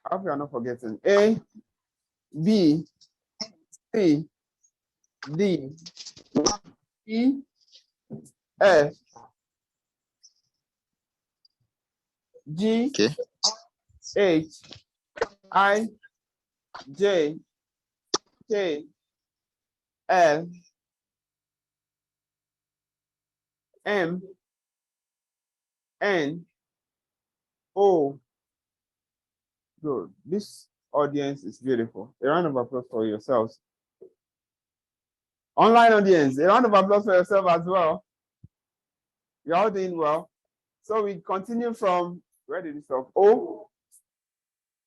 I hope you are not forgetting. A, B, C, D, E, F, G, Okay. H, I, J, K, L, M, N, O. Good. This audience is beautiful. A round of applause for yourselves. Online audience, a round of applause for yourself as well. You're all doing well. So we continue from, where did we stop? O.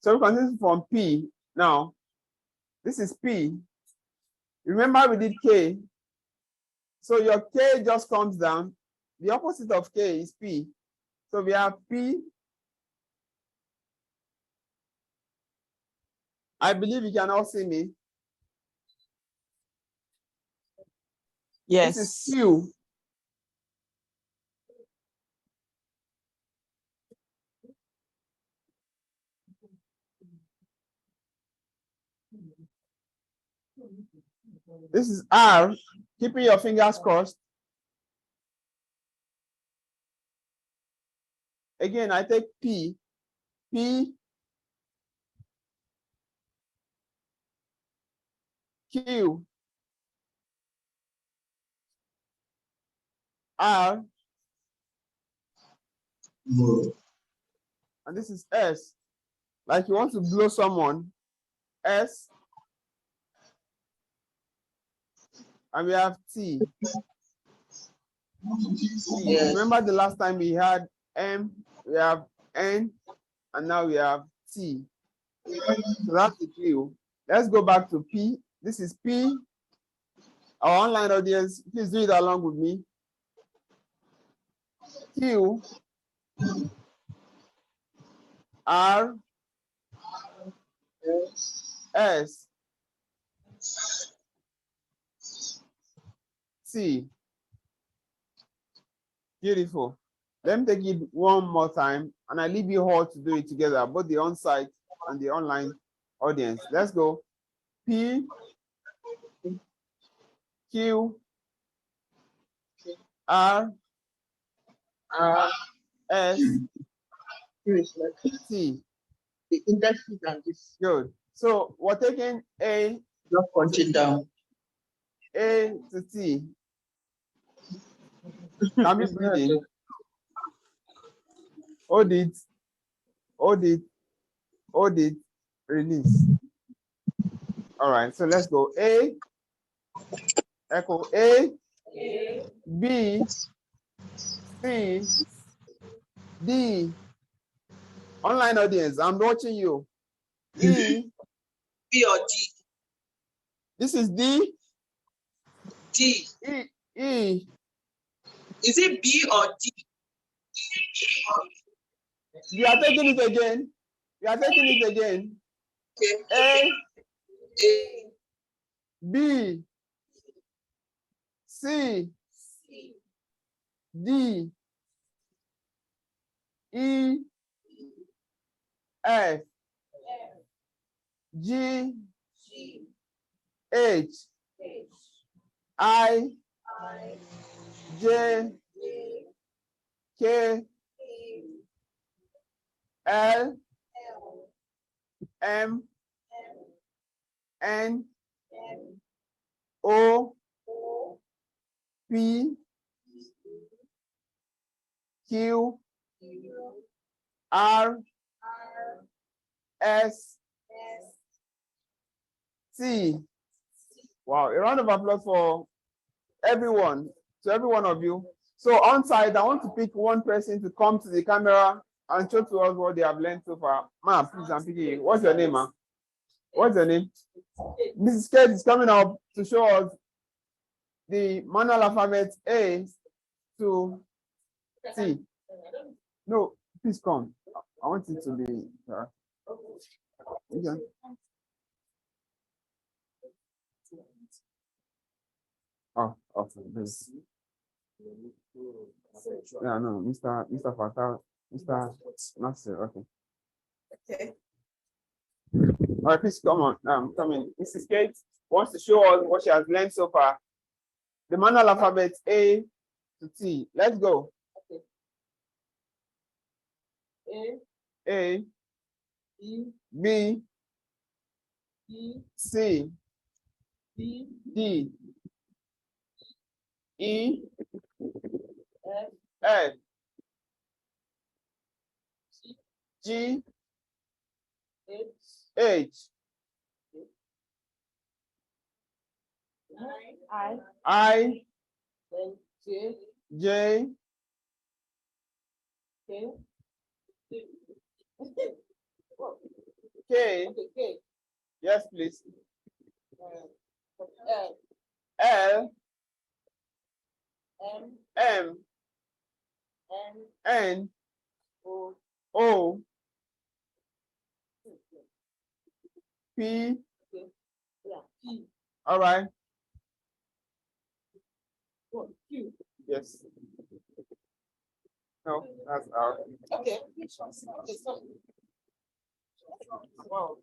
So we continue from P. Now, this is P. Remember we did K. So your K just comes down. The opposite of K is P. So we have P. I believe you can all see me. Yes. This is Q. This is R. Keeping your fingers crossed. Again, I take P. P. Q. R. And this is S. Like you want to blow someone. S. And we have T. Yes. Remember the last time we had M, we have N, and now we have T. So that's the Q. Let's go back to P. This is P. Our online audience, please do it along with me. Q. R. S. T. Beautiful. Let me take it one more time, and I leave you all to do it together, both the on-site and the online audience. Let's go. P. Q. R. S. T. The index and this Good. So we're taking A. just punching down. A to T. Can we breathe in? Hold it. Hold it. Hold it. Release. All right. So let's go. A. Echo A. B. C. D. Online audience, I'm watching you. E. B or D? This is D. D. E. E. Is it B or D? You are taking it again. You are taking it again. Okay. A. A. B. C. D. E. F. G. H. I. J. K. L. M. N. O. P. Q. R. S. T. Wow, a round of applause for everyone, to every one of you. So on site, I want to pick one person to come to the camera and show to us what they have learned so far. Ma, please, I'm picking you. What's your name, ma? What's your name? Mrs. Kate is coming up to show us the manual alphabet A to T. No, please come. I want it to be. Okay. Oh, okay. This. Yeah, no, Mr. Fatal, Mr. Nasser. Okay. Okay. right, please come on. Come in. Mrs. Kate wants to show us what she has learned so far. The manual alphabet A to T. Let's go. Okay. A, E, B, E, C, D, D, E, F, F, G, G, H, H, I, then J, J, K, K. okay, K, Yes, please. L, L, M, M, N, N, O, O, P. yeah, P, All right. Q. Yes. No, that's R. Okay. Okay, so, wow.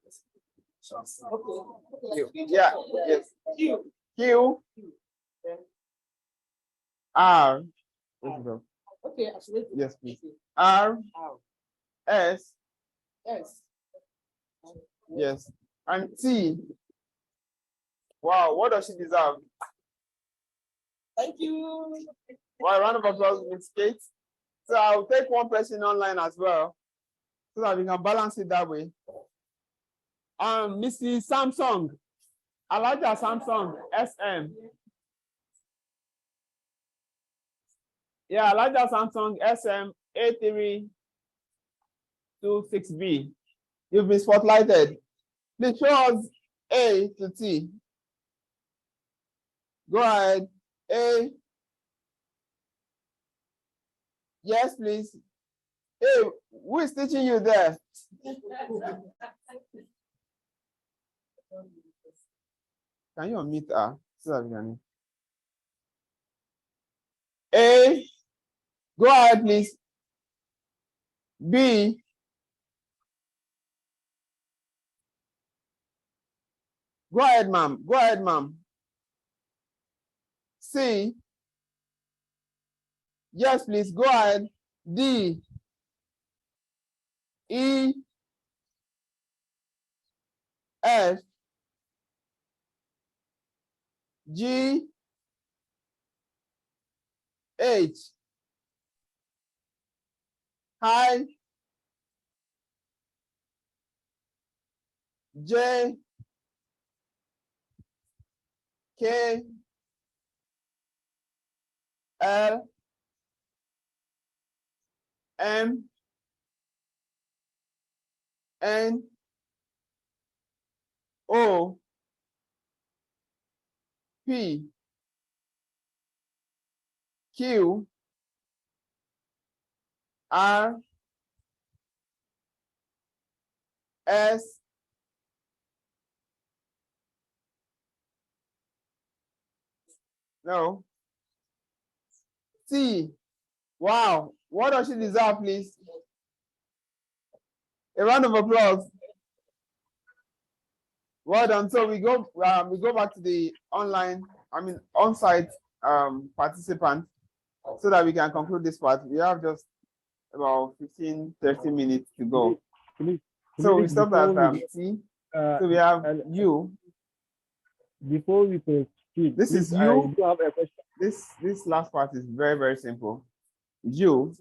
Okay. Q. Yeah. Yes. Q. Q, Then R. okay, actually. Yes, please. R, R, S. S. Yes. And T. Wow, what does she deserve? Thank you. Well, round of applause, Miss Kate. So I'll take one person online as well, so that we can balance it that way. Mrs. Samsung, Alaja Samsung, SM. Yeah, Alaja Samsung, SM, A326B. You've been spotlighted. Please show us A to T. Go ahead. A. Yes, please. Hey, who is teaching you there? Can you unmute her? So that we can... A. Go ahead, please. B. Go ahead, ma'am. Go ahead, ma'am. C. Yes, please. Go ahead. D. E. F. G. H. I. J. K. L. M. N. O. P. Q. R. S. No. T. Wow. What does she deserve, please? A round of applause. Well done. So we go back to the on-site participants, so that we can conclude this part. We have just about 15-30 minutes to go. So we stopped at T. So we have you. Before we proceed, This is you. I do have a question. This last part is very, very simple. You.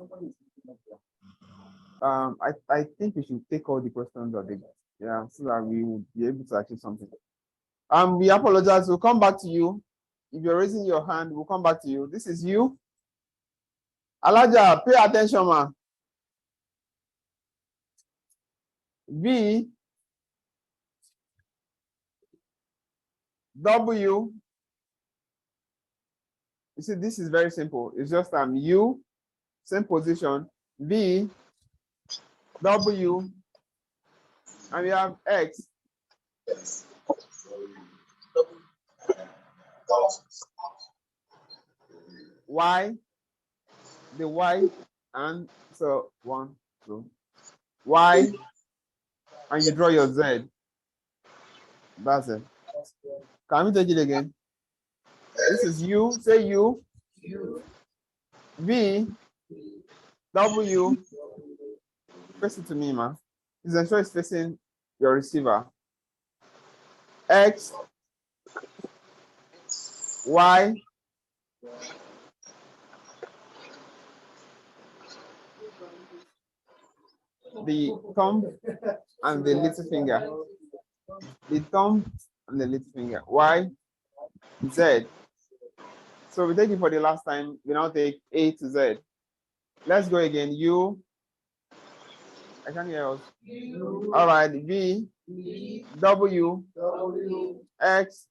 I think we should take all the questions of it. Yeah, so that we will be able to achieve something. We apologize. We'll come back to you. If you're raising your hand, we'll come back to you. This is you. Alaja, pay attention, ma. V. W. You see, this is very simple. It's just U, same position. V. W. And we have X. Y. The Y. And so 1, 2. Y. And you draw your Z. That's it. Can we take it again? This is U. Say U. V. W. Face it to me, man. Please ensure it's facing your receiver. X. Y. The thumb and the little finger. The thumb and the little finger. Y. Z. So we take it for the last time. We now take A to Z. Let's go again. U. I can't hear us. All right. V. W. X.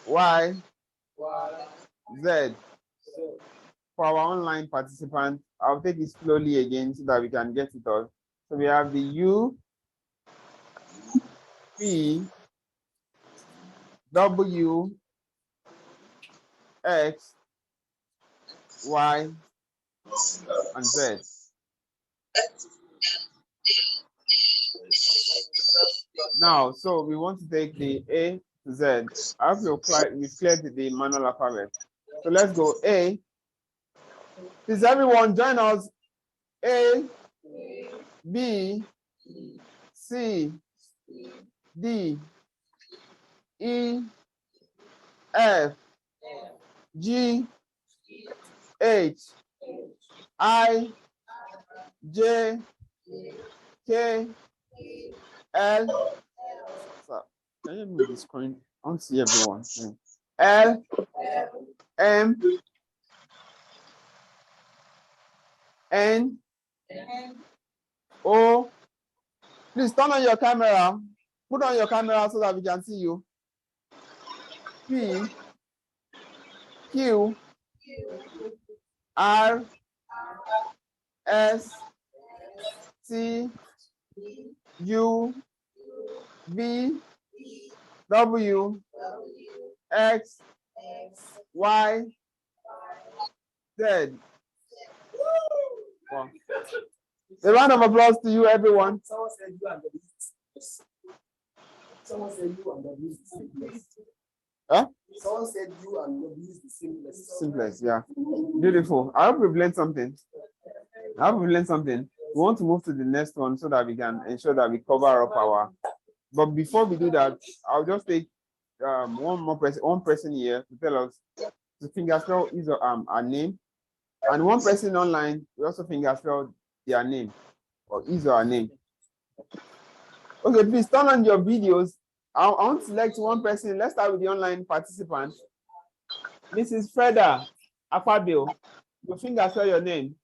Y. Z. For our online participants, I'll take it slowly again so that we can get it all. So we have the U, V, W, X, Y, and Z. Now, so we want to take the A to Z. After we cleared the manual alphabet. So let's go A. Please everyone join us. A, B, C, D, E, F, G, H, I, J, K, L. So, can you move the screen? I want to see everyone. L, M, N, O. Please turn on your camera. Put on your camera so that we can see you. P, Q, R, S, T, U, V, W, X, Y, Z. Wow. A round of applause to you, everyone. Someone said you and the list. Someone said you and the list. Huh? Someone said you and the list the simplest. Simplest, yeah. Beautiful. I hope we've learned something. We want to move to the next one so that we can ensure that we cover up our. But before we do that, I'll just take one person here to tell us to fingerspell his or our name, and one person online will also fingerspell their name or his or her name. Okay, please turn on your videos. I want to select one person. Let's start with the online participant. Mrs. Freda Akpabio, your fingerspell your name.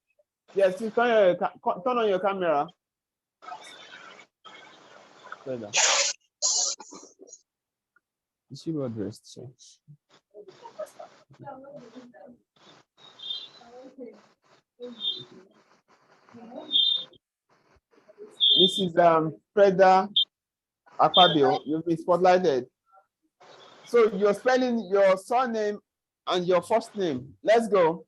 Yes, please turn on your camera. Freda. Is she well dressed? So. Mrs. Freda Akpabio, you've been spotlighted. So you're spelling your surname and your first name. Let's go.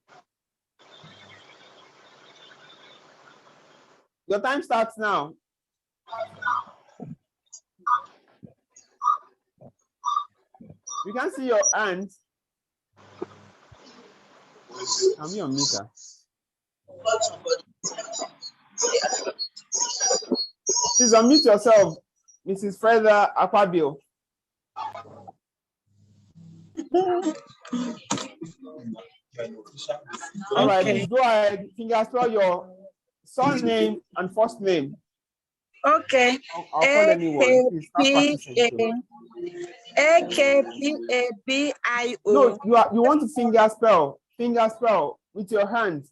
Your time starts now. We can see your hands. Can we unmute her? Please unmute yourself, Mrs. Freda Akpabio. All right, please go ahead. Fingerspell your surname and first name. Okay. I'll call anyone. Please start practicing. AKPABIO. No, you want to fingerspell with your hands.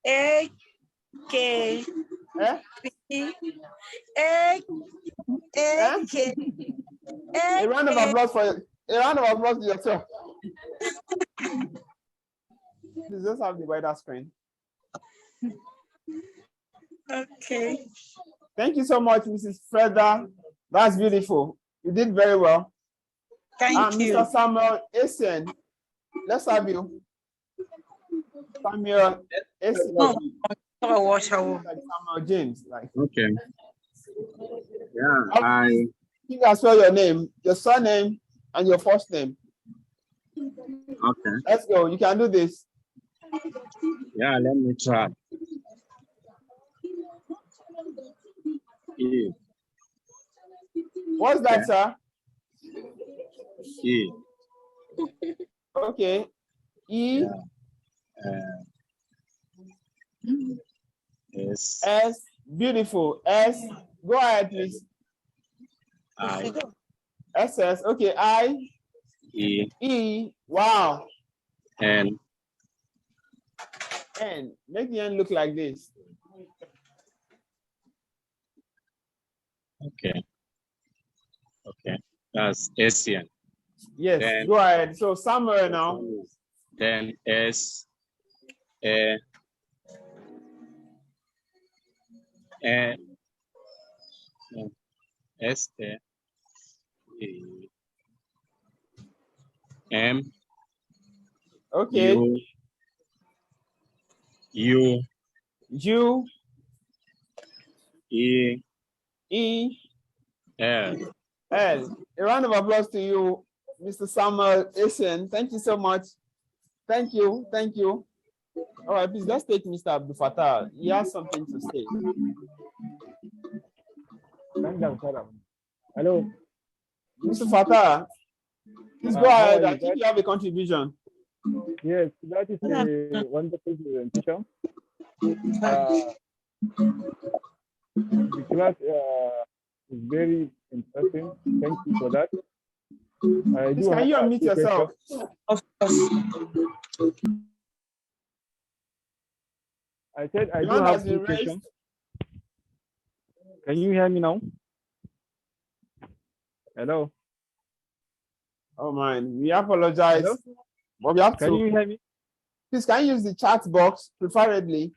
A round of applause for yourself. Please just have the wider screen. Okay. Thank you so much, Mrs. Freda. That's beautiful. You did very well. Thank you. Mr. Samuel Essien, let's have you. Samuel Essien. Samuel Samuel James. Like. Okay. Yeah, I. You can spell your name, your surname, and your first name. Okay. Let's go. You can do this. Yeah, let me try. E. What's that, sir? E. Okay. E. Yeah. S. S. Beautiful. S. Go ahead, please. I. SS. Okay. I. E. E. Wow. N. N. Make the N look like this. Okay. Okay. That's Asian. Yes. Then, go ahead. So somewhere now. Then S. A. A. S. A. E. M. Okay. U. U. E. E. L. L. A round of applause to you, Mr. Samuel Essen. Thank you so much. Thank you. Thank you. All right, please let's take Mr. Abdul Fattah. He has something to say. Hello. Mr. Fattah, please go ahead. I think you have a contribution. Yes, that is a wonderful presentation. The class is very interesting. Thank you for that. Please, can you unmute yourself? Of course. I said I Your do hand have has been two raised. questions. Can you hear me now? Hello. Oh man, we apologize. Hello? But we have Can you hear me? Please, can you use the chat box preferably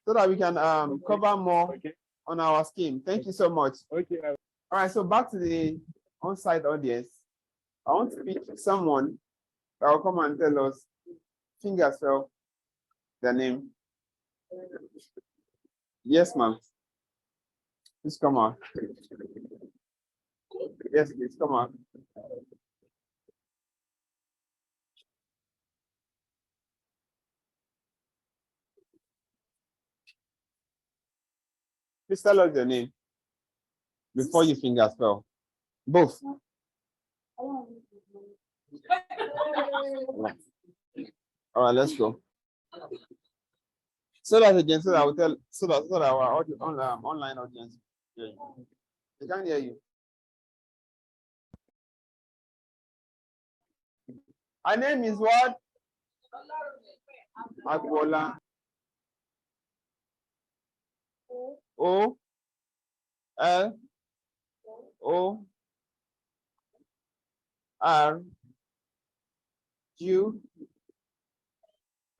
so that we can cover more on our scheme? Thank you so much. Okay. All right, so back to the on-site audience. I want to pick someone that will come and tell us, fingerspell their name. Yes, ma'am. Please come on. Yes, please come on. Please tell us your name before you fingerspell. Both. All right, let's go. So that again, so that I will tell, so that our audio, online audience, they can't hear you. Her name is what? Agbola. O L O R U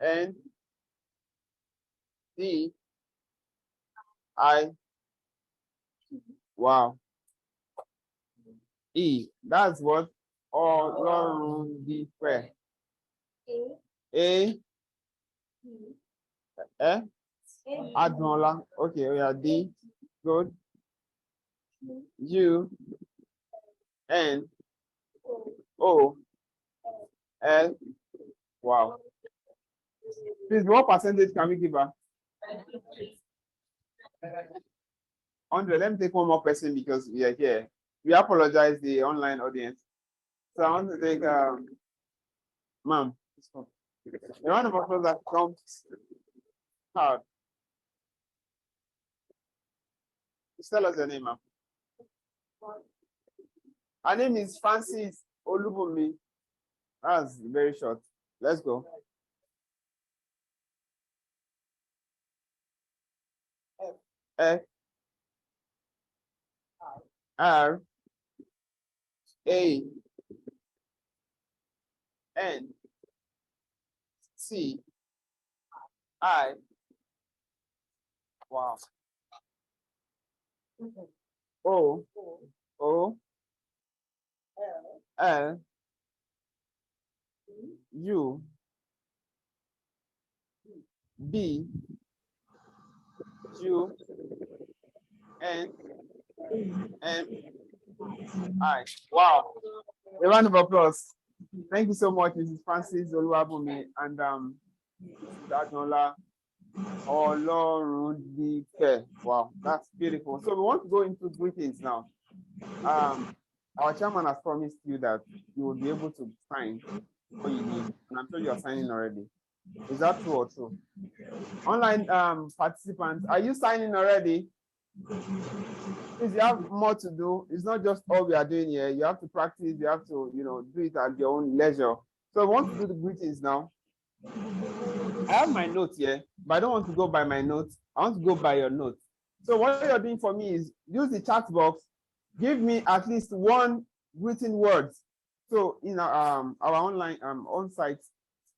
N D I. Wow. E. That's what? Ọlọ́run dípẹ́. A. Adùnọlá. Okay, we are D. Good. U N O L. Wow. Please, what percentage can we give her? 100. Let me take one more person because we are here. We apologize the online audience. So I want to take ma'am. The round of applause that comes hard. Just tell us your name, ma'am. Her name is Francis Olubunmi. That's very short. Let's go. F R A N C I. Wow. O O L U B U N I. Wow. A round of applause. Thank you so much, Mrs. Francis Oluwabumi and Dadola Olorundike. Wow, that's beautiful. So we want to go into greetings now. Our chairman has promised you that you will be able to sign what you need, and I'm sure you are signing already. Is that true or true? Online participants, are you signing already? Please, you have more to do. It's not just all we are doing here. You have to practice. You have to, do it at your own leisure. So I want to do the greetings now. I have my notes here, but I don't want to go by my notes. I want to go by your notes. So what you're doing for me is use the chat box. Give me at least one written word. So in our online on-site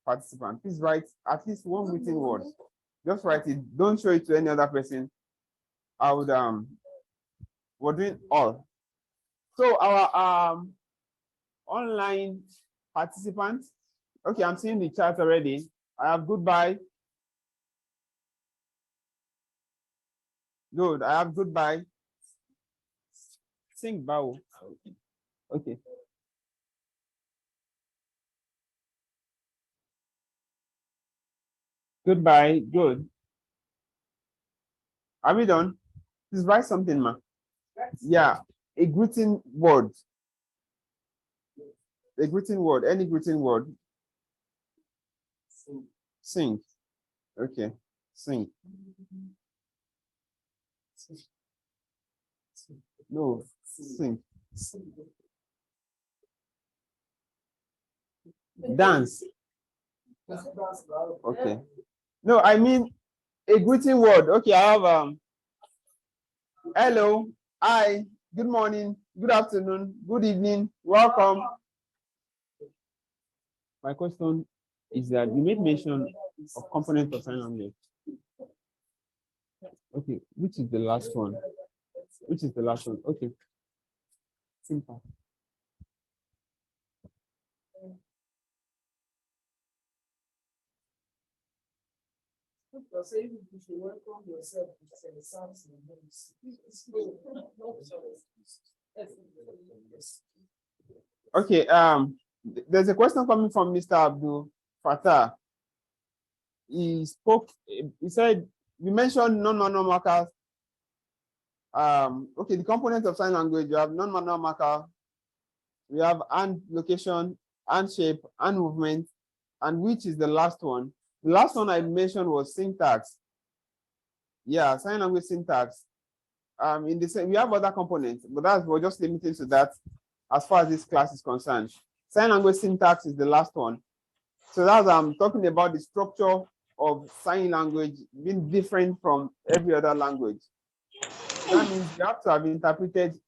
participant, please write at least one written word. Just write it. Don't show it to any other person. I would we're doing all. So our online participants. Okay, I'm seeing the chat already. I have goodbye. Good. I have goodbye. Sing bow. Okay. Goodbye. Good. Are we done? Please write something, ma. Yeah, a greeting word. A greeting word. Any greeting word. Sing. Okay. Sing. No. Sing. Dance. Okay. No, I mean a greeting word. Okay, I have hello, hi, good morning, good afternoon, good evening, welcome. My question is that you made mention of component of sign language. Okay, which is the last one? Which is the last one? Okay. Simple. Okay, there's a question coming from Mr. Abdul Fatah. He spoke, he said, you mentioned non-manual markers. Okay, the components of sign language, you have non-manual marker, we have hand location, hand shape, hand movement, and which is the last one? The last one I mentioned was syntax. Yeah, sign language syntax. In the same, we have other components, but we're just limited to that as far as this class is concerned. Sign language syntax is the last one. So that's I'm talking about the structure of sign language being different from every other language. That means you have to have interpreted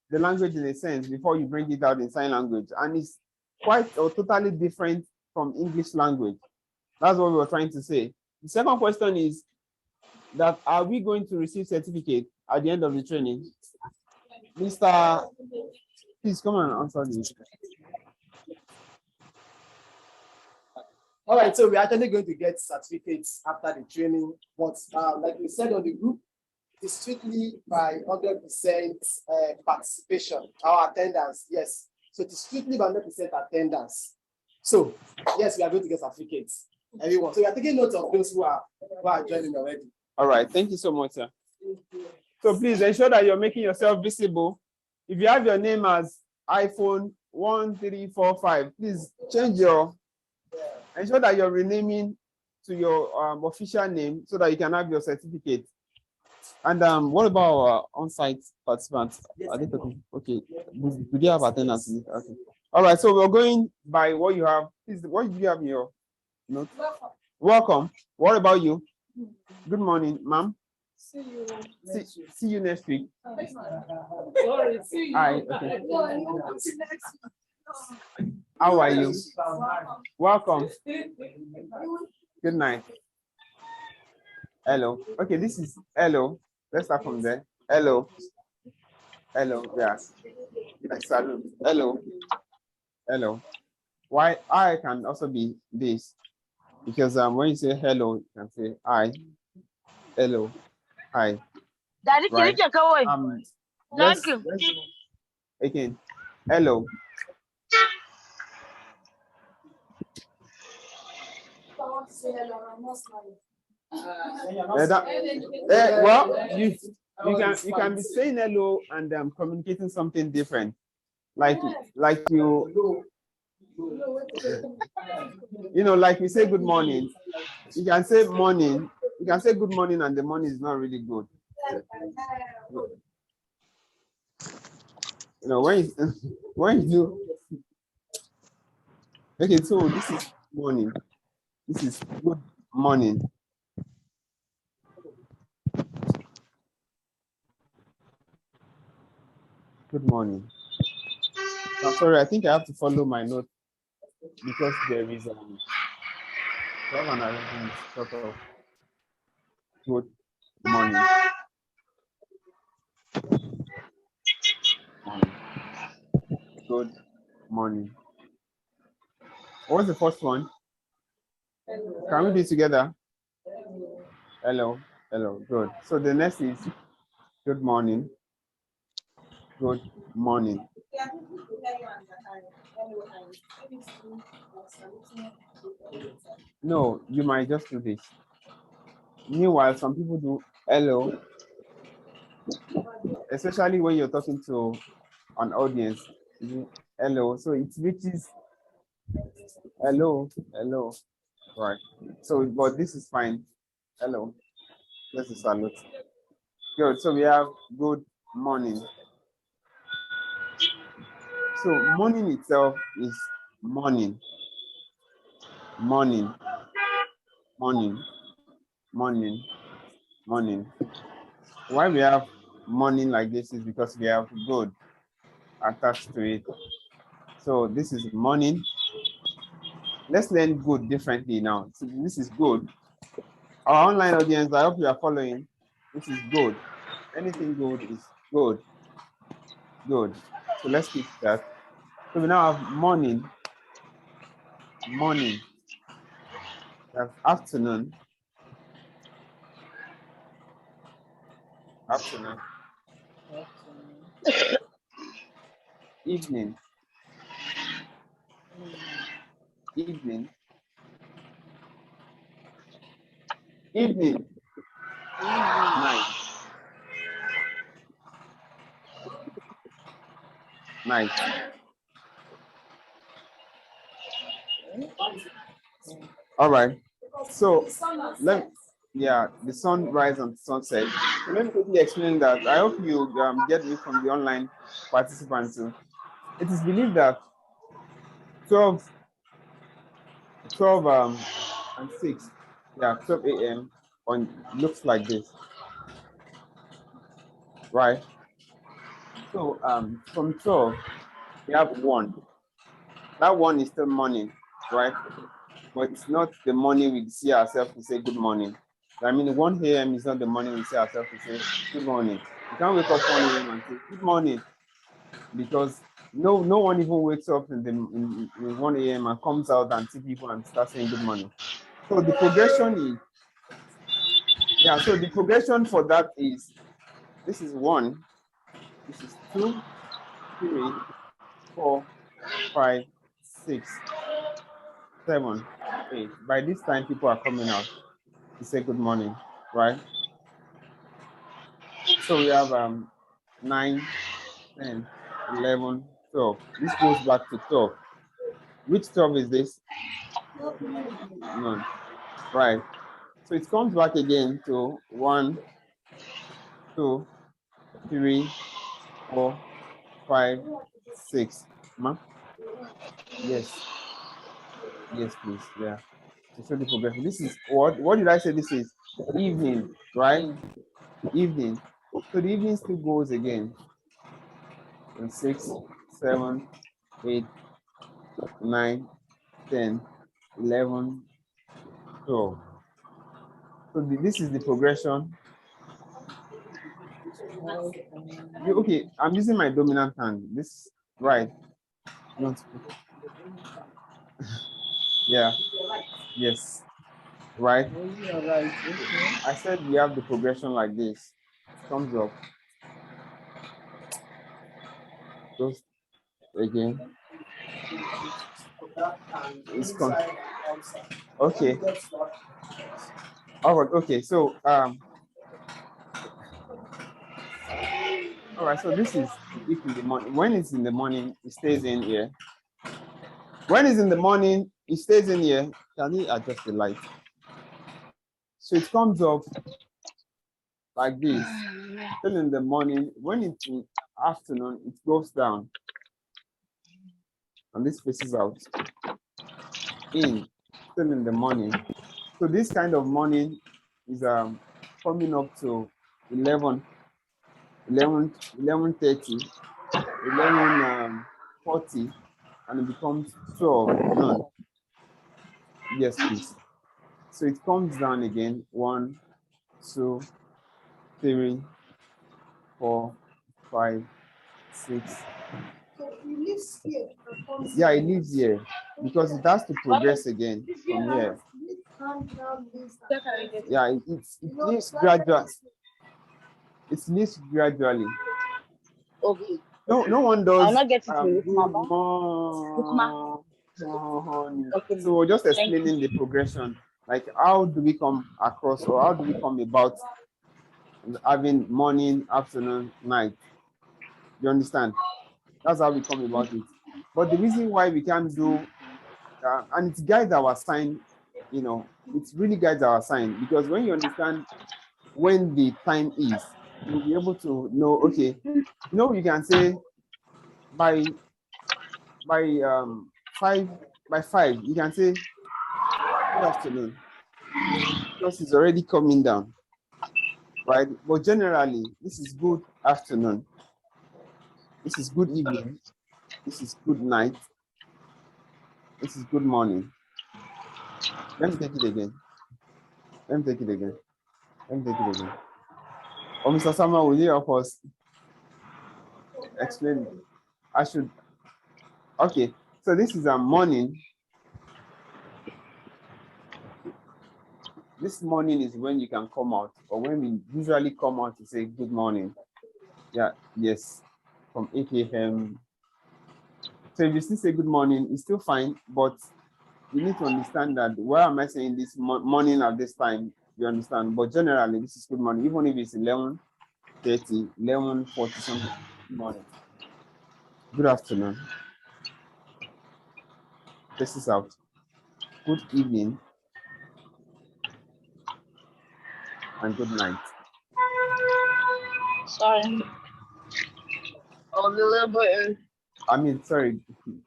the language in a sense before you bring it out in sign language, and it's quite or totally different from English language. That's what we were trying to say. The second question is that are we going to receive certificate at the end of the training? Mr. Please come and answer this. All right, so we're actually going to get certificates after the training, but like we said on the group, it is strictly by 100% participation, our attendance, yes. So it is strictly by 100% attendance. So yes, we are going to get certificates, everyone. So we are taking note of those who are joining already. All right, thank you so much, sir. So please ensure that you're making yourself visible. If you have your name as iPhone 1345, please change ensure that you're renaming to your official name so that you can have your certificate. And what about our on-site participants? Are they talking? Okay. Do they have attendance? Okay. All right. So we're going by what you have. Please, what do you have in your note? Welcome. What about you? Good morning, ma'am. See you next week. Sorry, see you. Hi. Okay. How are you? Welcome. Good night. Hello. Okay, this is hello. Let's start from there. Hello. Hello. Yes. Salute. Hello. Hello. Why I can also be this because when you say hello, you can say hi. Hello. Hi. Right. Let's again. Hello. Well, you can be saying hello and communicating something different, like you like we say good morning. You can say morning. You can say good morning, and the morning is not really good. When you okay, so this is morning. This is good morning. Good morning. I'm sorry, I think I have to follow my note because there is an arrangement sort of good morning. Good morning. What's the first one? Can we do it together? Hello. Hello. Good. So the next is good morning. Good morning. No, you might just do this. Meanwhile, some people do hello, especially when you're talking to an audience. Hello. So it reaches hello, hello. Right. So, but this is fine. Hello. This is salute. Good. So we have good morning. So morning itself is morning. Morning. Morning. Morning. Morning. Why we have morning like this is because we have good attached to it. So this is morning. Let's learn good differently now. So this is good. Our online audience, I hope you are following. This is good. Anything good is good. Good. So let's keep that. So we now have morning. Morning. We have afternoon. Afternoon. Evening. Evening. Evening. Night. Night. All right. So the sunrise and sunset. So let me quickly explain that. I hope you get me from the online participants too. It is believed that 12 and 6, 12 a.m. on looks like this, right? So from 12 we have 1. That 1 is still morning, right? But it's not the morning we see ourselves to say good morning. I mean, 1 a.m. is not the morning we see ourselves to say good morning. You can't wake up 1 a.m. and say good morning, because no one even wakes up in 1 a.m. and comes out and see people and starts saying good morning. So the progression is, so the progression for that is, this is 1, this is 2, 3, 4, 5, 6, 7, 8. By this time, people are coming out to say good morning, right? So we have 9, 10, 11, 12. This goes back to 12. Which 12 is this? None. Right. So it comes back again to 1, 2, 3, 4, 5, 6. Ma? Yes. Yes, please. Yeah. To show the progression. This is what did I say? This is evening, right? Evening. So the evening still goes again. And 6, 7, 8, 9, 10, 11, 12. So this is the progression. Okay, I'm using my dominant hand. This, right? Not. Yeah. Yes. Right. I said we have the progression like this. Thumbs up. Those again. It's okay. All right. Okay. So all right. So this is if in the morning. When it's in the morning, it stays in here. When it's in the morning, it stays in here. Can you adjust the light? So it comes up like this. Still in the morning. When it's in afternoon, it goes down. And this faces out. In. Still in the morning. So this kind of morning is coming up to 11, 11:30, 11:40, and it becomes 12 noon. Yes, please. So it comes down again. 1, 2, 3, 4, 5, 6. So it lives here. Yeah, it lives here because it has to progress again from here. Yeah, it lives gradually. It lives gradually. Okay. No one does. I'll not get it Good Lukuma. morning. Okay. So we're just Thank you. explaining the progression, like how do we come across, or how do we come about having morning, afternoon, night. You understand? That's how we come about it. But the reason why we can't do, and it guides our sign, you know, it really guides our sign, because when you understand when the time is, you'll be able to know, okay, you know, you can say by 5, you can say good afternoon, because it's already coming down, right? But generally, this is good afternoon, this is good evening, this is good night, this is good morning. Let me take it again. Let me take it again. Let me take it again. Oh, Mr. Samuel, will you help us explain? I should. Okay, so this is a morning. This morning is when you can come out, or when we usually come out to say good morning. Yeah, yes, from 8 a.m. So if you still say good morning, it's still fine, but you need to understand that why am I saying this morning at this time? You understand? But generally, this is good morning, even if it's 11:30, 11:40 something morning. Good afternoon. This is out. Good evening and good night. Sorry. Oh, the little button. I mean, sorry,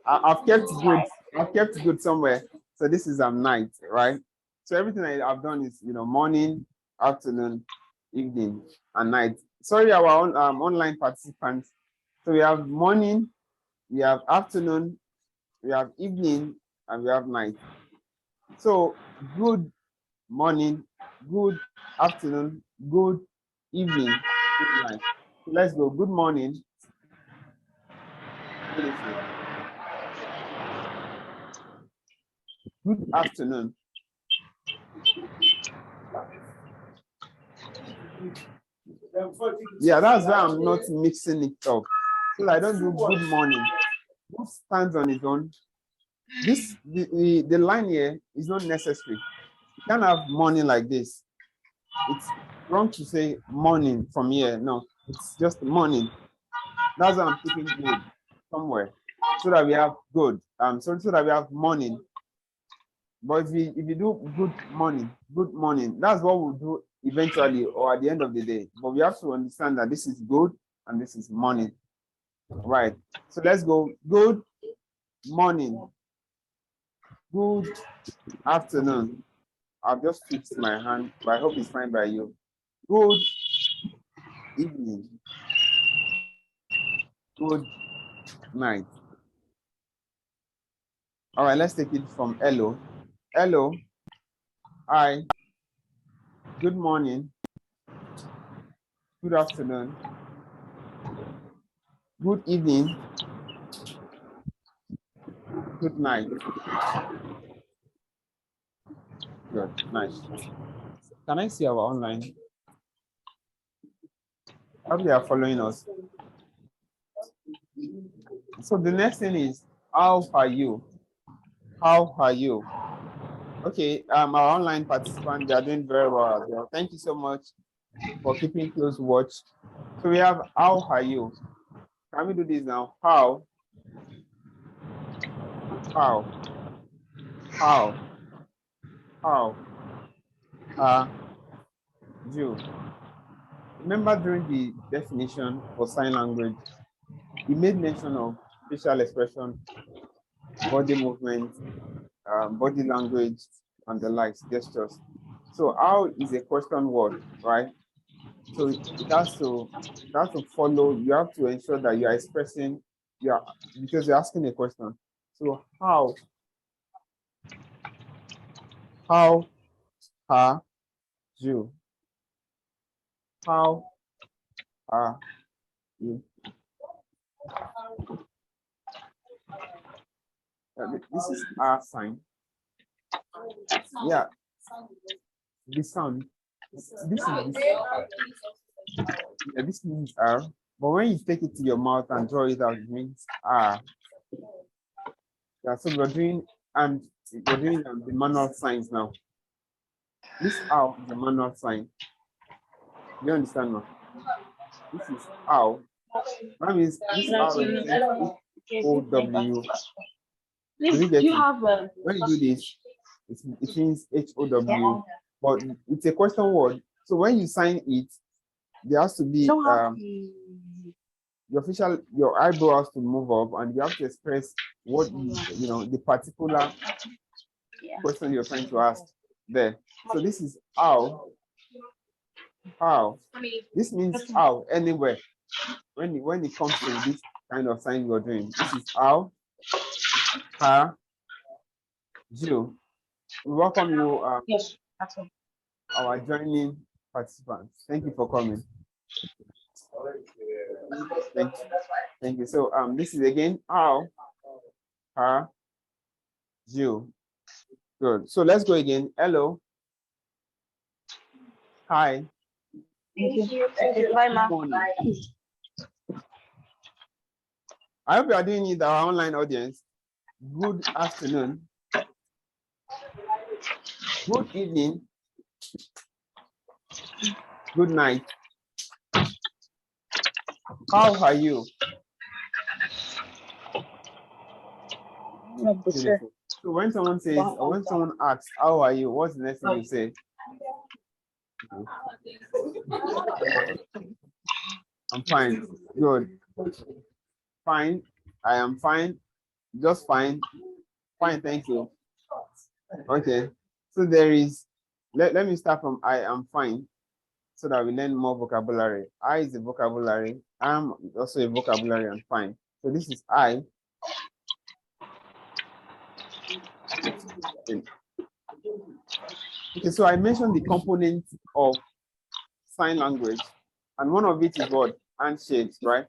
I've kept good. I've kept good somewhere. So this is night, right? So everything I've done is, you know, morning, afternoon, evening, and night. Sorry, our online participants. So we have morning, we have afternoon, we have evening, and we have night. So good morning, good afternoon, good evening, good night. So let's go. Good morning. Beautiful. Good afternoon. Yeah, that's why I'm not mixing it up. So I don't do good morning. Good stands on its own. This the line here is not necessary. You can't have morning like this. It's wrong to say morning from here. No, it's just morning. That's why I'm putting good somewhere, so that we have good. So that we have morning. But if you do good morning, that's what we'll do eventually or at the end of the day. But we have to understand that this is good and this is morning. Right. So let's go. Good morning. Good afternoon. I've just fixed my hand, but I hope it's fine by you. Good evening. Good night. All right, let's take it from hello. Hello. Hi. Good morning. Good afternoon. Good evening. Good night. Good. Nice. Can I see our online? How they are following us? So the next thing is, how are you? How are you? Okay, our online participants, they are doing very well as well. Thank you so much for keeping close watch. So we have, how are you? Can we do this now? How? How are you? Remember during the definition for sign language, we made mention of facial expression, body movement, body language, and the likes, gestures. So how is a question word, right? So it has to follow. You have to ensure that you are expressing, because you're asking a question. So how are you? How are you? This is our sign. Yeah, the sound. This is this. Yeah, this means R. But when you take it to your mouth and draw it out, it means R. Yeah, so we're doing the manual signs now. This R is the manual sign. You understand now? This is how. That means this R represents HOW. Do you get it? When you do this, it means HOW, but it's a question word. So when you sign it, there has to be your eyebrow has to move up, and you have to express what the particular question you're trying to ask there. So this is how. This means how, anywhere. When it comes to this kind of sign you're doing, this is how you. We welcome you, our joining participants. Thank you for coming. Thank you. So this is again how you. Good. So let's go again. Hello. Hi. Thank you. Bye, ma. I hope you are doing it, our online audience. Good afternoon. Good evening. Good night. How are you? Beautiful. So when someone says, or when someone asks, how are you? What's the next thing you say? I'm fine. Good. Fine. I am fine. Just fine. Fine, thank you. Okay. So there is, let me start from I am fine, so that we learn more vocabulary. I is a vocabulary. I'm also a vocabulary, and fine. So this is I. Okay, so I mentioned the components of sign language, and one of it is what? Handshakes, right?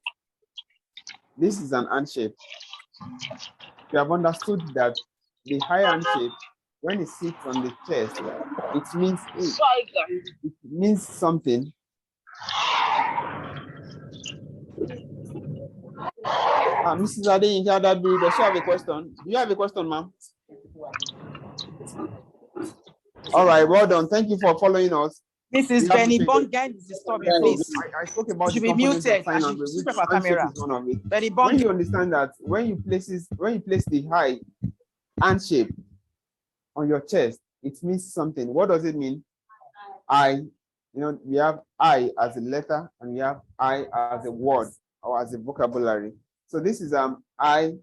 This is an handshake. You have understood that the high handshake, when it sits on the chest, it means something. Mrs. Adeyinka, does she have a question? Do you have a question, ma'am? All right, well done. Thank you for following us. Mrs. Benny Bongen is disturbing, please. I spoke about Should the be components muted. of sign language, which Switch off our handshake camera. is one of it. Benny When Bongen. you understand that when you place the high handshake on your chest, it means something. What does it mean? We have I as a letter, and we have I as a word or as a vocabulary. So this is I.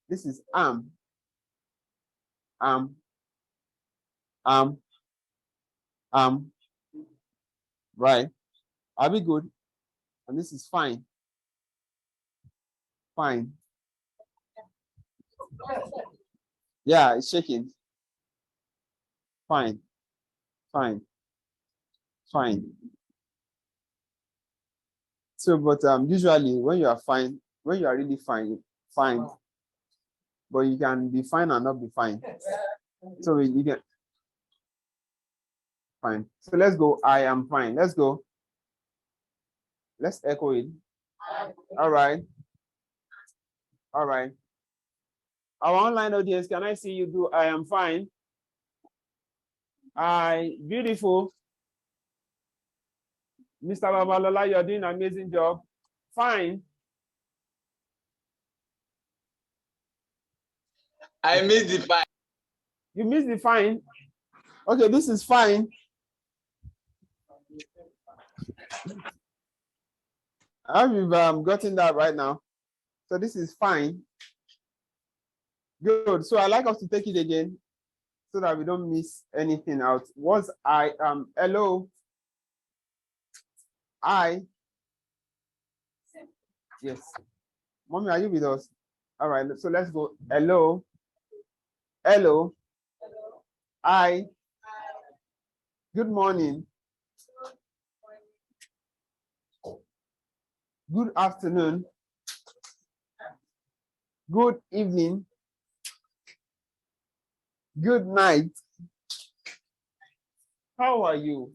This is right. Are we good? And this is fine. Fine. Yeah, it's shaking. Fine. Fine. So, but usually when you are fine, when you are really fine, but you can be fine and not be fine. So you get fine. So let's go. I am fine. Let's go. Let's echo it. All right. All right. Our online audience, can I see you do I am fine? Beautiful. Mr. Babalola, you're doing an amazing job. Fine. I missed the fine. You missed the fine. Okay, this is fine. I've gotten that right now. So this is fine. Good. So I'd like us to take it again so that we don't miss anything out. Was hello? Yes. Mommy, are you with us? All right, so let's go. Hello. Hello. Good morning. Good afternoon. Good evening. Good night. How are you?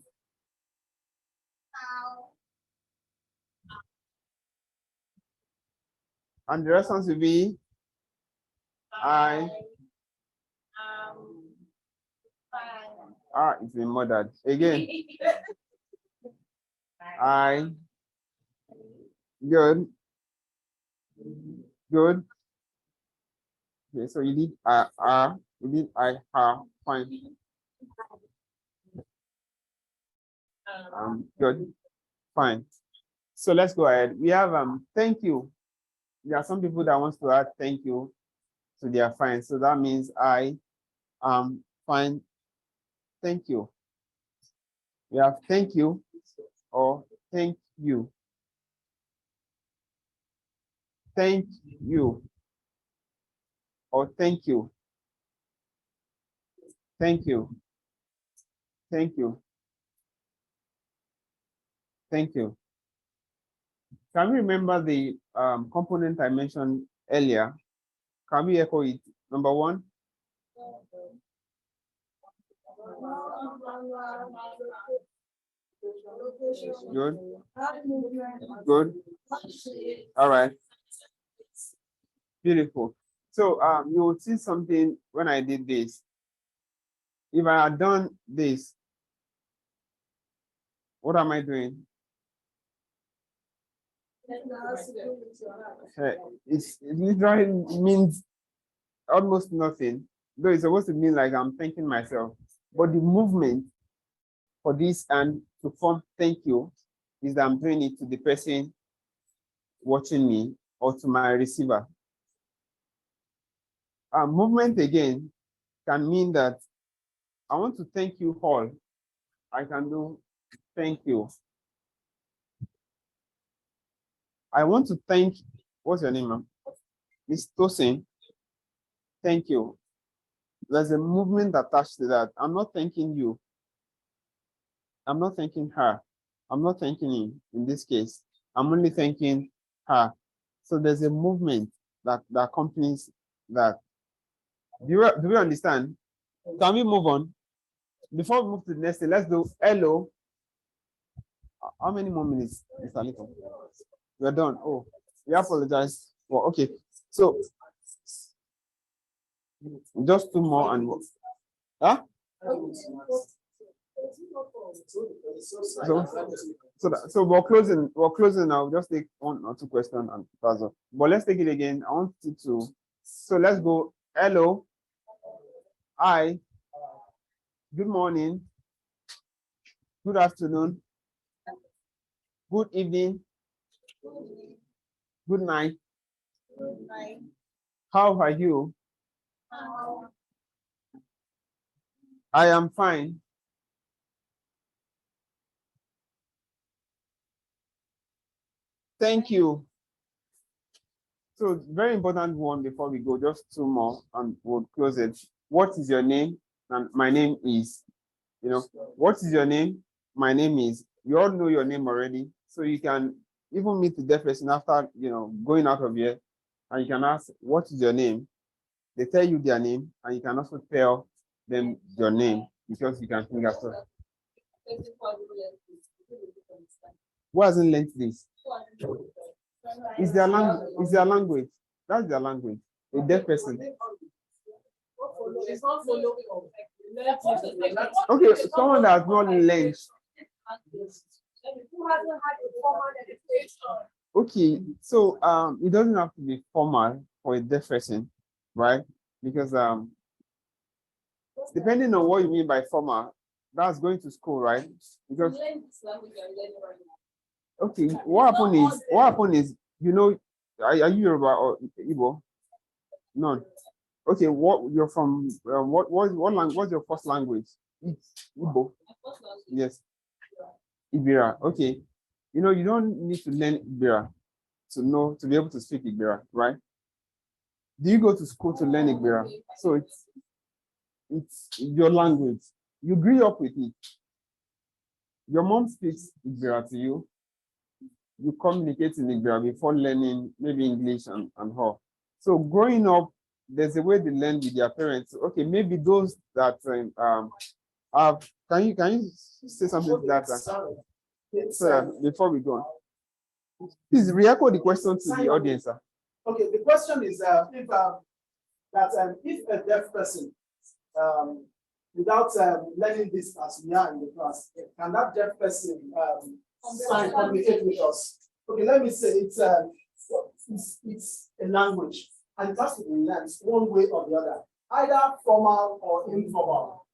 And the response will be it's been murdered. Again. Good. Good. Okay, so you did you did fine. Good. Fine. So let's go ahead. We have thank you. There are some people that wants to add thank you to their fine. So that means I am fine. Thank you. We have thank you or thank you. Thank you or thank you. Thank you. Thank you. Thank you. Can we remember the component I mentioned earlier? Can we echo it? Number one. Good. Good. All right. Beautiful. So you will see something when I did this. If I had done this, what am I doing? It literally means almost nothing, though it's supposed to mean like I'm thanking myself. But the movement for this and to form thank you is that I'm doing it to the person watching me or to my receiver. Movement again can mean that I want to thank you all. I can do thank you. I want to thank, what's your name, ma'am? Miss Tosin. Thank you. There's a movement attached to that. I'm not thanking you. I'm not thanking her. I'm not thanking him in this case. I'm only thanking her. So there's a movement that accompanies that. Do we understand? Can we move on? Before we move to the next thing, let's do hello. How many more minutes, Mr. Lincoln? We're done. Oh, we apologize for okay. So just two more and huh? So we're closing. We're closing now. Just take one or two questions and that's all. But let's take it again. I want you to. So let's go. Hello. Hi. Good morning. Good afternoon. Good evening. Good night. How are you? I am fine. Thank you. So very important one before we go, just two more and we'll close it. What is your name? And my name is, what is your name? My name is, you all know your name already. So you can even meet the deaf person after, going out of here and you can ask, what is your name? They tell you their name and you can also tell them your name because you can think after. Who hasn't learned this? Is their language? That's their language. A deaf person. Okay, someone that has not learned. Okay, so it doesn't have to be formal for a deaf person, right? Because depending on what you mean by formal, that's going to school, right? Because okay, what happened is, you know, are you Yoruba or Igbo? No. Okay, what you're from? What language? What's your first language? Igbo. Yes. Ibira. Okay. You know, you don't need to learn Ibira to be able to speak Ibira, right? Do you go to school to learn Ibira? So it's your language. You grew up with it. Your mom speaks Ibira to you. You communicate in Ibira before learning maybe English and her. So growing up, there's a way they learn with their parents. Okay, maybe those that have. Can you say something to that? So before we go on, please re-echo the question to the audience. Sir. Okay, the question is if a deaf person, without learning this as we are in the class, can that deaf person communicate with us? Okay, let me say it's a language, and it has to be learned one way or the other, either formal or informal.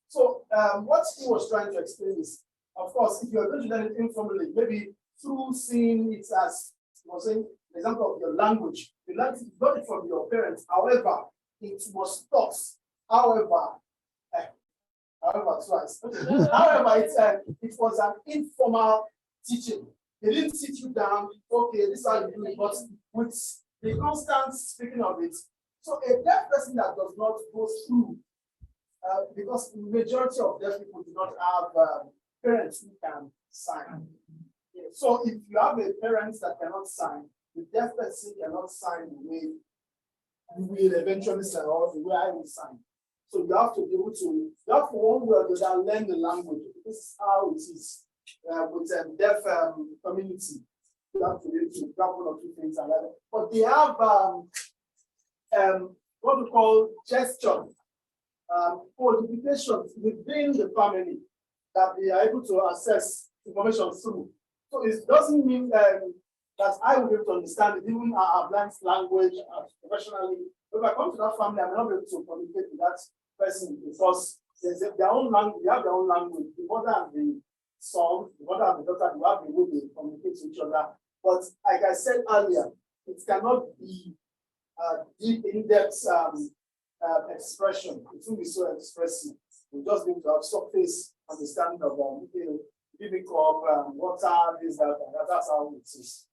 So what he was trying to explain is, of course, if you're going to learn it informally, maybe through seeing it as, was saying, the example of your language, you learned it, got it from your parents. However, it was taught. However, twice. However, it was an informal teaching. They didn't sit you down, okay, this is how you do it, but with the constant speaking of it. So a deaf person that does not go through, because the majority of deaf people do not have parents who can sign. So if you have a parent that cannot sign, the deaf person cannot sign the way you will eventually sign, or the way I will sign. So you have to be able to, you have to one way or the other learn the language. This is how it is with deaf community. You have to be able to grab one or two things and learn. But they have what we call gesture codifications within the family that they are able to access information through. So it doesn't mean that I will be able to understand it, even our blind language professionally. If I come to that family, I may not be able to communicate with that person because their own language, they have their own language. The mother and the son, the mother and the daughter, they have the way they communicate to each other. But like I said earlier, it cannot be deep, in-depth expression. It will be so expressive. We just need to have surface understanding of giving up water, this, that, and that. That's how it is.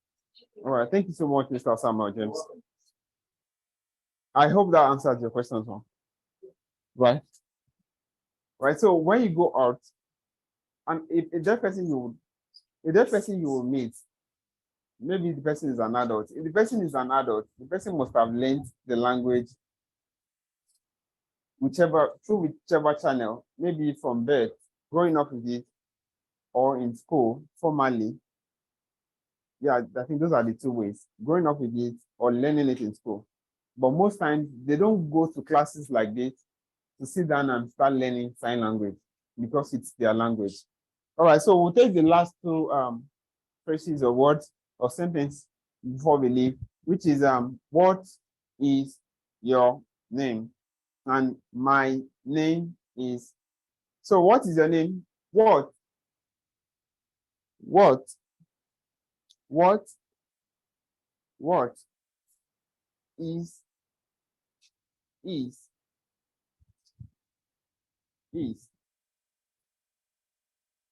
All right, thank you so much, Mr. Samuel James. I hope that answers your question, Tom. Right? Right. So when you go out, and if a deaf person you will meet, maybe the person is an adult. If the person is an adult, the person must have learned the language through whichever channel, maybe from birth, growing up with it, or in school formally. Yeah, I think those are the two ways: growing up with it or learning it in school. But most times they don't go to classes like this to sit down and start learning sign language because it's their language. All right, so we'll take the last two phrases or words or sentence before we leave, which is what is your name? And my name is. So what is your name? What is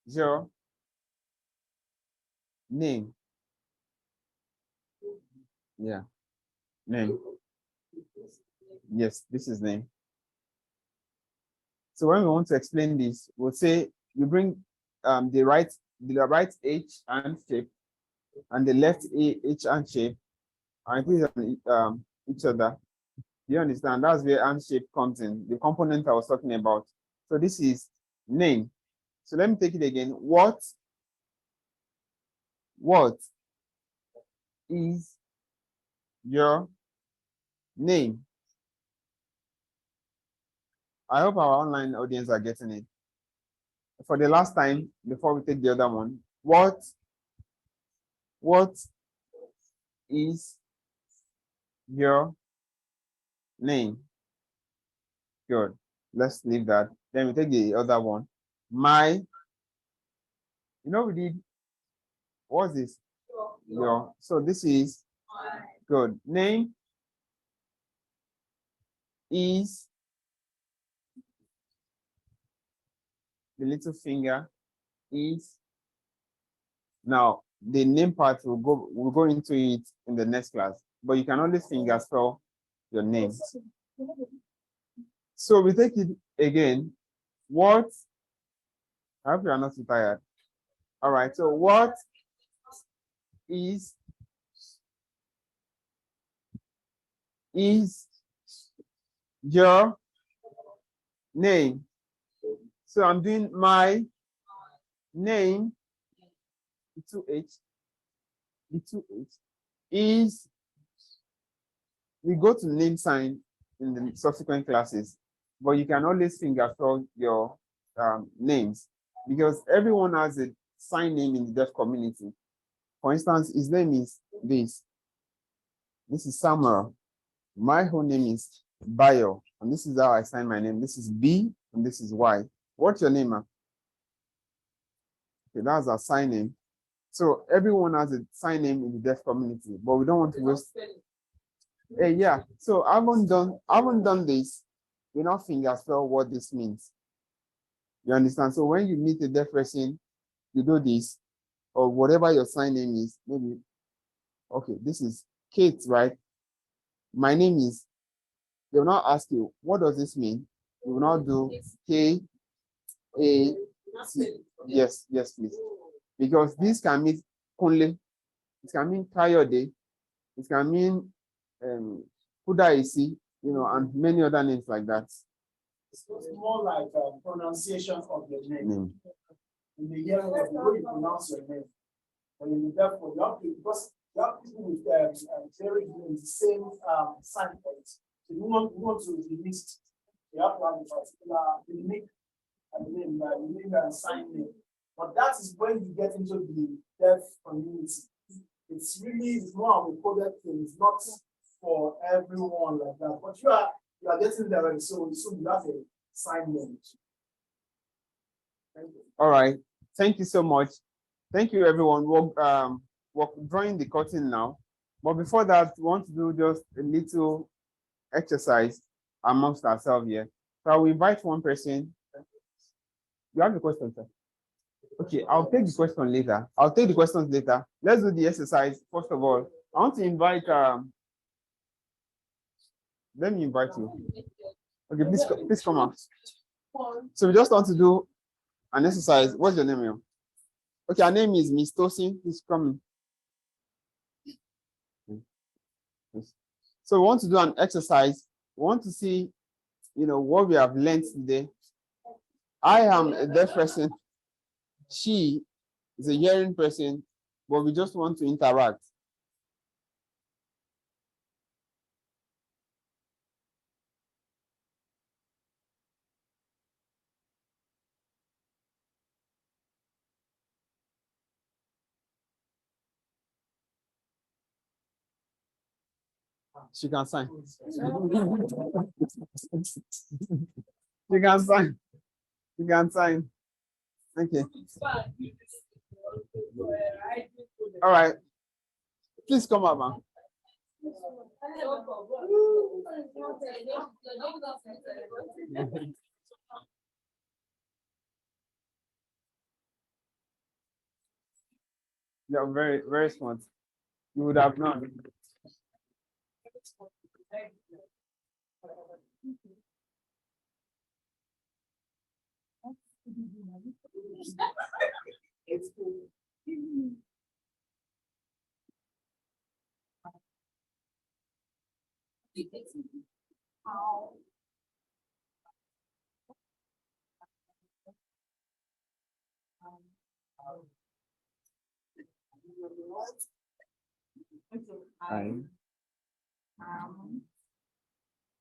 your name? Yeah, name. Yes, this is name. So when we want to explain this, we'll say you bring the right H and shape and the left H and shape and put it on each other. You understand? That's where hand shape comes in, the component I was talking about. So this is name. So let me take it again. What is your Name. I hope our online audience are getting it. For the last time, before we take the other one, what is your name? Good. Let's leave that. Then we take the other one. My, we did, what's this? Your. So this is good. Name is the little finger is. Now the name part we'll go into it in the next class, but you can always finger spell your name. So we take it again. What? I hope you are not too tired. All right. So what is your name? So I'm doing my name. The 2H is. We go to name sign in the subsequent classes, but you can always finger spell your names because everyone has a sign name in the deaf community. For instance, his name is this. This is Samuel. My whole name is Bayo, and this is how I sign my name. This is B, and this is Y. What's your name, man? Okay, that's our sign name. So everyone has a sign name in the deaf community, but we don't want to waste. Yeah. So I haven't done this. We not finger spell what this means. You understand? So when you meet a deaf person, you do this, or whatever your sign name is. Maybe, okay, this is Kate, right? My name is. They will not ask you what does this mean. You will not do K A T. Yes, please. Because this can mean Kunle, it can mean Kayode, it can mean Kudaisi, and many other names like that. It's more like a pronunciation of your name. In the hearing of the way you pronounce your name. And in the therefore, because you have people with very the same sign point. So you want to be mixed. You have to have a particular unique name, unique sign name. But that is when you get into the deaf community. It's more of a coded thing. It's not for everyone like that. But you are getting there already, so you have a sign name. Thank you. All right. Thank you so much. Thank you, everyone. We're drawing the curtain now. But before that, we want to do just a little exercise amongst ourselves here. So I will invite one person. You have the question, sir? Okay, I'll take the question later. I'll take the questions later. Let's do the exercise. First of all, I want to invite, let me invite you. Okay, please come out. So we just want to do an exercise. What's your name here? Okay, her name is Miss Tosin. Please come in. So we want to do an exercise. We want to see, what we have learned today. I am a deaf person. She is a hearing person, but we just want to interact. She can sign. She can sign. She can sign. Okay. All right. Please come up, man. You're very, very smart. You would have known.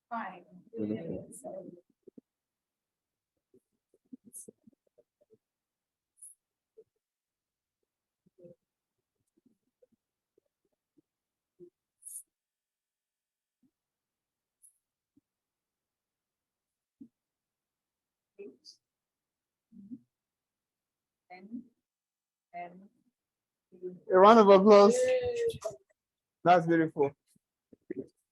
Fine. A round of applause. That's beautiful.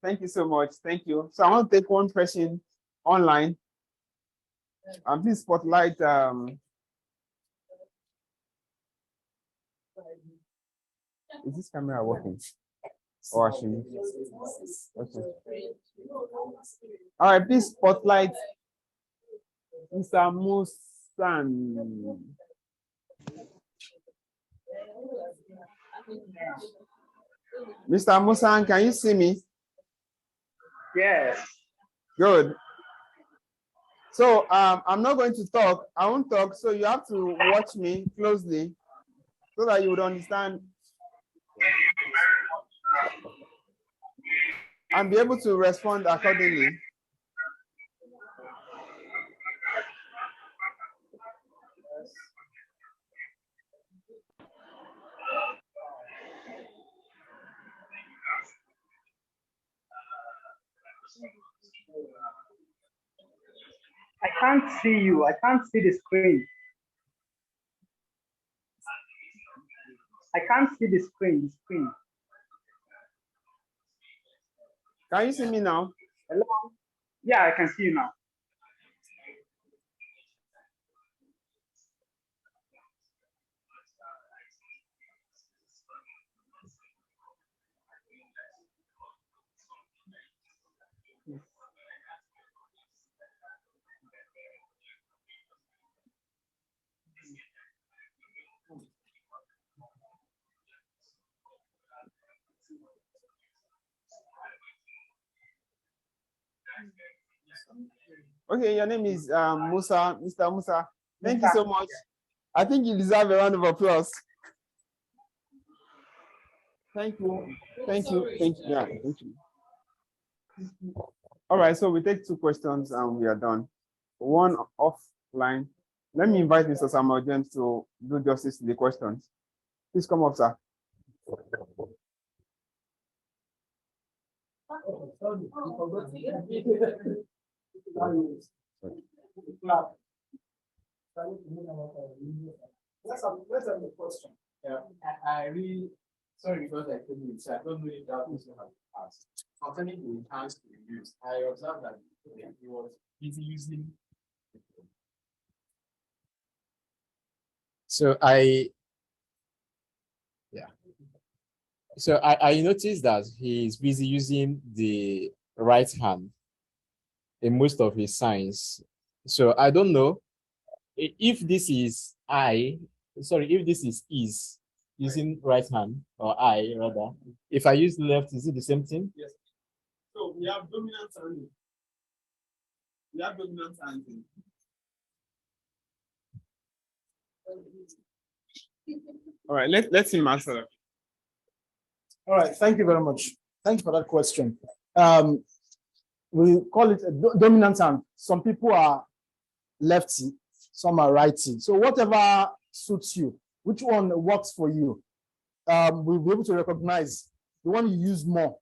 Thank you so much. Thank you. So I want to take one person online. And please spotlight. Is this camera working? Or actually? Okay. All right, please spotlight Mr. Musan. Mr. Musan, can you see me? Yes. Good. So I'm not going to talk. I won't talk. So you have to watch me closely so that you would understand and be able to respond accordingly. I can't see you. I can't see the screen. I can't see the screen. Can you see me now? Hello? Yeah, I can see you now. Okay, your name is Musa, Mr. Musa. Thank you so much. I think you deserve a round of applause. Thank you. Thank you. Thank you. Yeah, thank you. All right, so we take 2 questions and we are done. One offline. Let me invite Mr. Samuel James to do justice to the questions. Please come up, sir. Let's have the question. Yeah, I really sorry because I couldn't reach. I don't know if that question has been asked. Concerning the enhanced reviews, I observed that he was busy using. So I noticed that he is busy using the right hand in most of his signs. So I don't know if this is if this is using right hand or I rather. If I use left, is it the same thing? Yes. So we have dominant handing. We have dominant handing. All right, let's see answer. All right, thank you very much. Thank you for that question. We call it a dominant hand. Some people are lefty, some are righty. So whatever suits you, which one works for you, we'll be able to recognize the one you use more,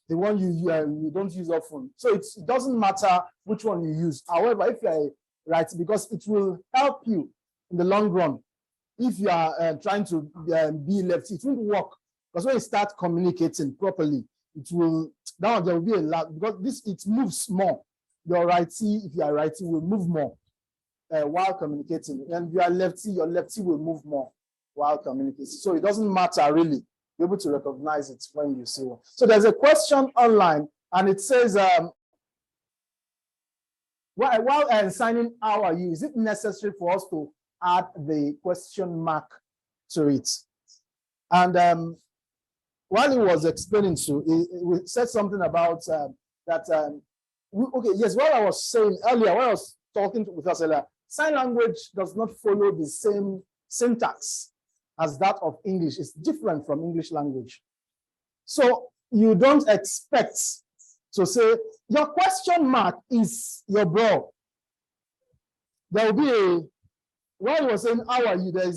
the one you don't use often. So it doesn't matter which one you use. However, if you're righty, because it will help you in the long run. If you are trying to be lefty, it won't work. Because when you start communicating properly, it will, now there will be a lot, because it moves more. Your righty, if you are righty, will move more while communicating. And if you are lefty, your lefty will move more while communicating. So it doesn't matter really. You're able to recognize it when you see one. So there's a question online, and it says, while signing how are you, is it necessary for us to add the question mark to it? And while he was explaining to, he said something about okay, yes, what I was saying earlier, when I was talking with us earlier, sign language does not follow the same syntax as that of English. It's different from English language. So you don't expect So say your question mark is your bro. There will be a, while you were saying how are you, there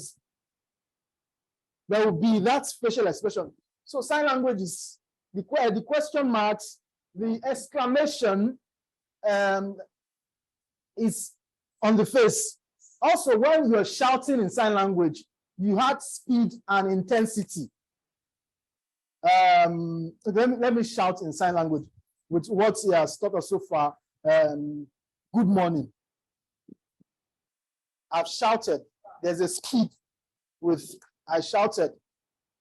will be that facial expression. So sign language is the question marks, the exclamation is on the face. Also, when you're shouting in sign language, you add speed and intensity. Let me shout in sign language with what he has taught us so far. Good morning. I've shouted. There's a speed with I shouted.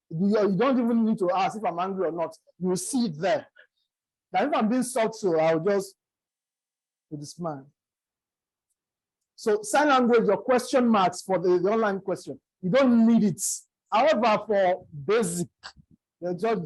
You don't even need to ask if I'm angry or not. You will see it there. Now, if I'm being subtle, I'll just with the smile. So sign language, your question marks for the online question, you don't need it. However, for basic, they add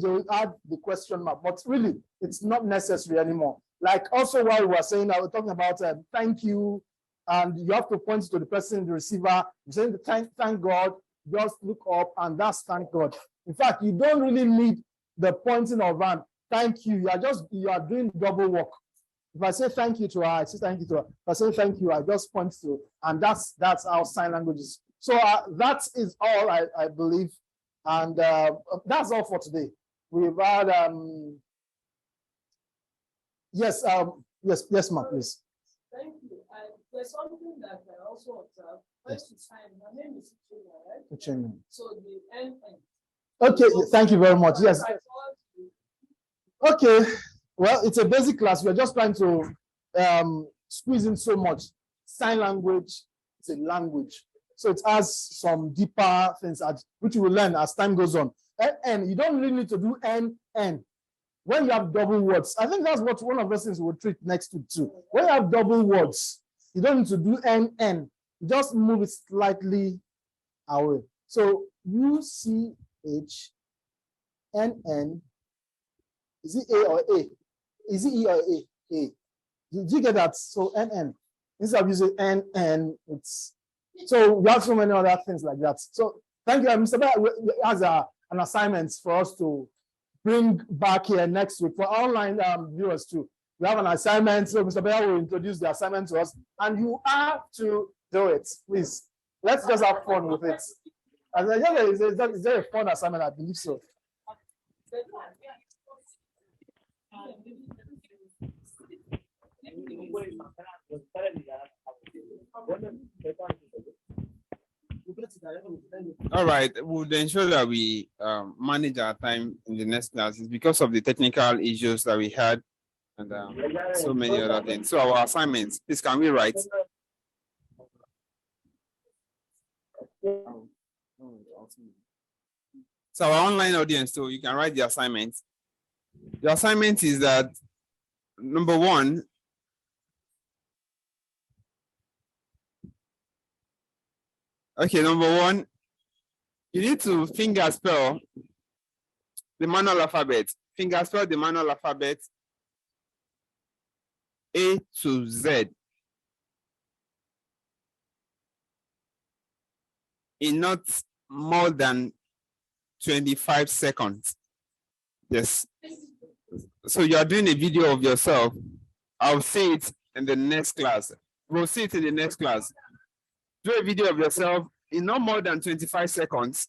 the question mark, but really, it's not necessary anymore. Like also while we were saying, I was talking about thank you, and you have to point to the person, the receiver, saying thank God, just look up, and that's thank God. In fact, you don't really need the pointing of hand. Thank you. You are doing double work. If I say thank you to her, I say thank you to her. If I say thank you, I just point to, and that's how sign language is. So that is all I believe, and that's all for today. We've had yes, ma'am, please. Thank you. There's something that I also observed. First time, my name is Uchenna, right? So the NN. Okay, thank you very much. Yes. Okay, well, it's a basic class. We're just trying to squeeze in so much. Sign language is a language. So it has some deeper things which you will learn as time goes on. And you don't really need to do N. When you have double words, I think that's what one of those things we'll treat next week too. When you have double words, you don't need to do N. You just move it slightly away. So UCHNN. Is it A or A? Is it E or A? A. Did you get that? So NN. Instead of using NN, it's so we have so many other things like that. So thank you. Mr. Bear has an assignment for us to bring back here next week for online viewers too. We have an assignment, so Mr. Bear will introduce the assignment to us, and you have to do it. Please, let's just have fun with it. Is there a fun assignment? I believe so. All right, we'll ensure that we manage our time in the next classes because of the technical issues that we had and so many other things. So our assignments, please can we write? So our online audience, so you can write the assignment. The assignment is that number one, you need to fingerspell the manual alphabet. Fingerspell the manual alphabet A to Z in not more than 25 seconds. Yes. So you are doing a video of yourself. I'll see it in the next class. We'll see it in the next class. Do a video of yourself in no more than 25 seconds.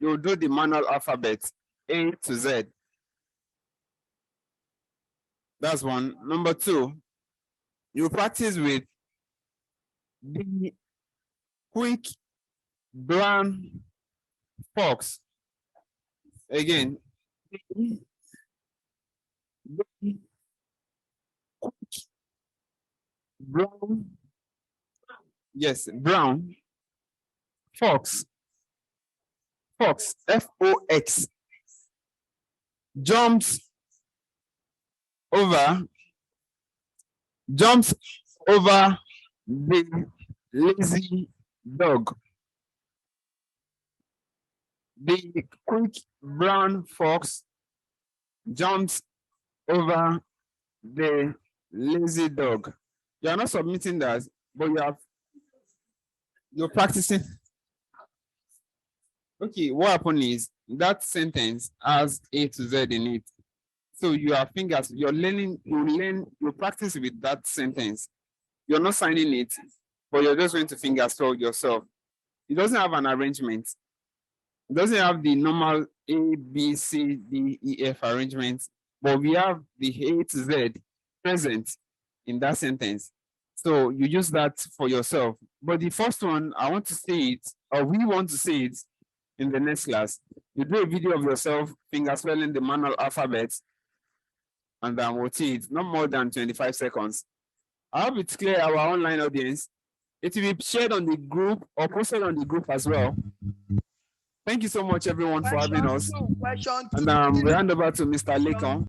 You'll do the manual alphabet A to Z. That's one. Number two, you practice with the quick brown fox. Again, brown, yes, brown fox, F-O-X, jumps over the lazy dog. The quick brown fox jumps over the lazy dog. You are not submitting that, but you're practicing. Okay, what happened is that sentence has A to Z in it. So you are fingers, you're learning, you practice with that sentence. You're not signing it, but you're just going to fingerspell yourself. It doesn't have an arrangement. It doesn't have the normal A, B, C, D, E, F arrangement, but we have the A to Z present in that sentence. So you use that for yourself. But the first one, I want to say it, or we want to say it in the next class. You do a video of yourself fingerspelling the manual alphabet, and then we'll see it, not more than 25 seconds. I hope it's clear, our online audience. It will be shared on the group or posted on the group as well. Thank you so much, everyone, for having us. Question And we hand over to Mr. Lekon.